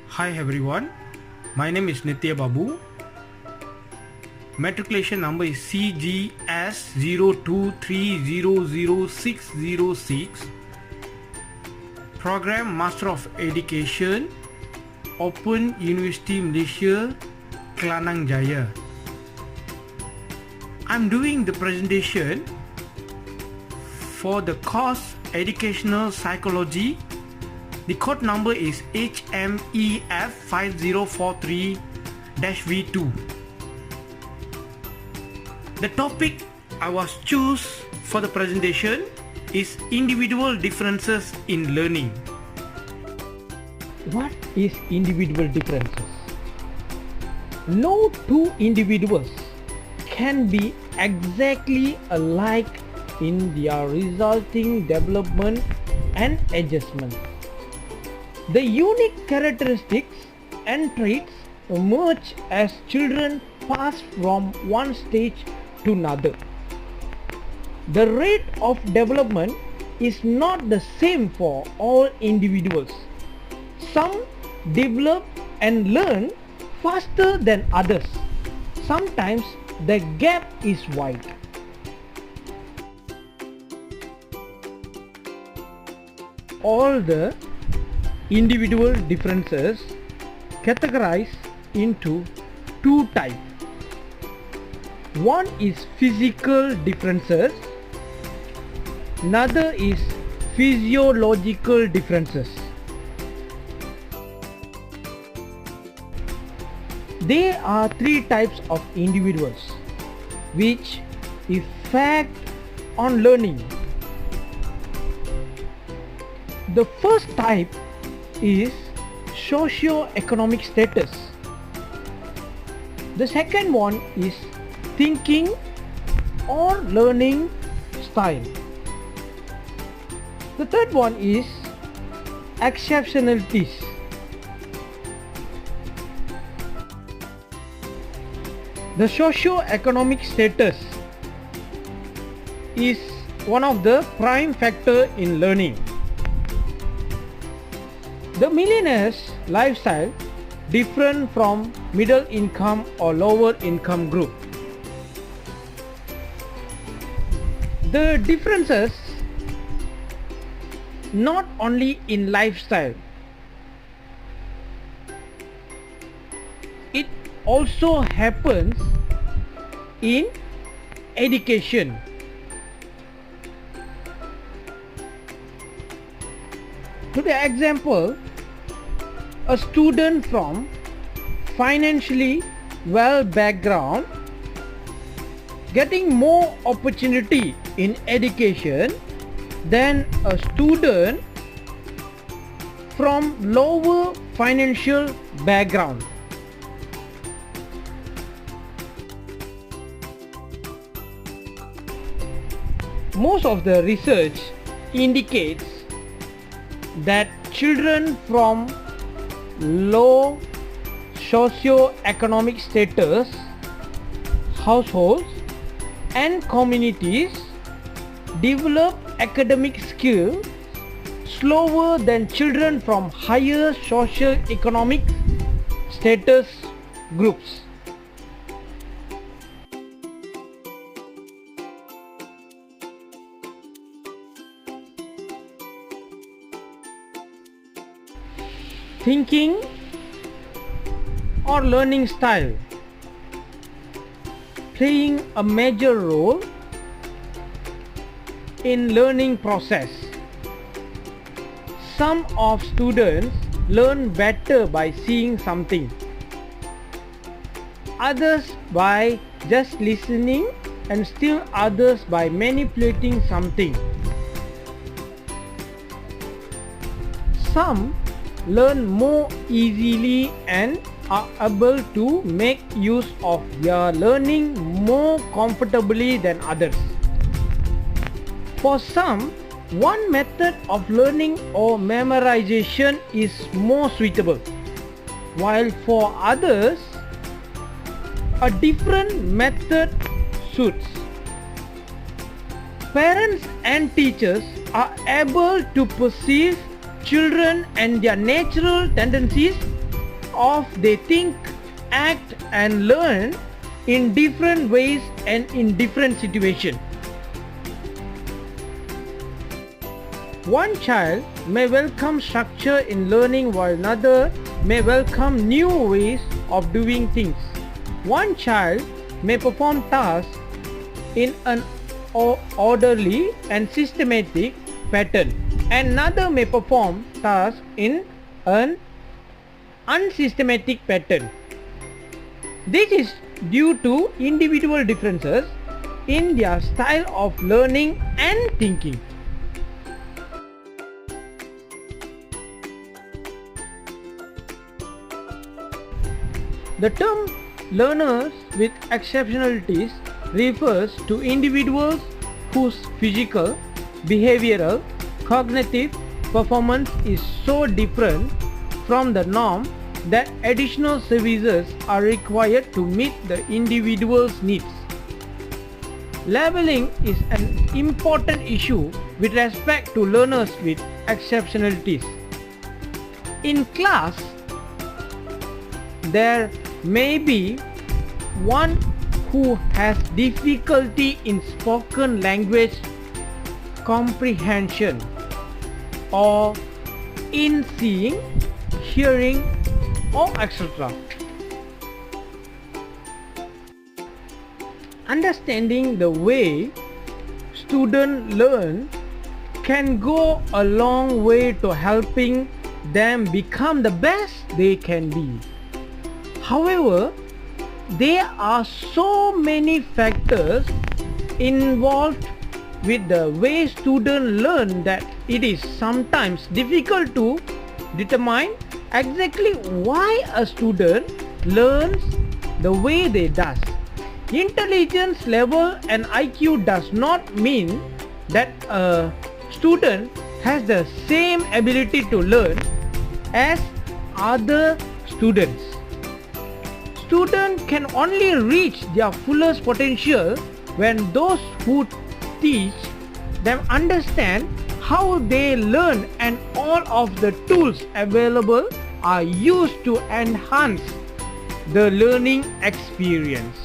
Hi everyone, my name is Nitya Babu. Matriculation number is CGS02300606. Program Master of Education, Open University Malaysia, Kelanang Jaya. I'm doing the presentation for the course Educational Psychology. The code number is HMEF 5043-V2. The topic I was choose for the presentation is individual differences in learning. What is individual differences? No two individuals can be exactly alike in their resulting development and adjustment. The unique characteristics and traits emerge as children pass from one stage to another. The rate of development is not the same for all individuals. Some develop and learn faster than others. Sometimes the gap is wide. All the individual differences categorized into two types. One is physical differences, another is physiological differences. There are three types of individuals which affect on learning. The first type is socio-economic status. The second one is thinking or learning style. The third one is exceptionalities. The socio-economic status is one of the prime factor in learning. The millionaire's lifestyle different from middle income or lower income group. The differences not only in lifestyle, it also happens in education. To the example, a student from financially well background getting more opportunity in education than a student from lower financial background. Most of the research indicates that children from low socio-economic status households and communities develop academic skills slower than children from higher socio-economic status groups. Thinking or learning style playing a major role in learning process. Some of students learn better by seeing something, others by just listening, and still others by manipulating something. Some learn more easily and are able to make use of their learning more comfortably than others. For some, one method of learning or memorization is more suitable, while for others, a different method suits. Parents and teachers are able to perceive children and their natural tendencies of they think, act and learn in different ways and in different situations. One child may welcome structure in learning while another may welcome new ways of doing things. One child may perform tasks in an orderly and systematic pattern, and another may perform tasks in an unsystematic pattern. This is due to individual differences in their style of learning and thinking. The term learners with exceptionalities refers to individuals whose physical, behavioral, cognitive performance is so different from the norm that additional services are required to meet the individual's needs. Labeling is an important issue with respect to learners with exceptionalities. In class, there may be one who has difficulty in spoken language comprehension or in seeing, hearing or etc. Understanding the way students learn can go a long way to helping them become the best they can be. However, there are so many factors involved with the way students learn that it is sometimes difficult to determine exactly why a student learns the way they does. Intelligence level and IQ does not mean that a student has the same ability to learn as other students. Students can only reach their fullest potential when those who teach them understand how they learn and all of the tools available are used to enhance the learning experience.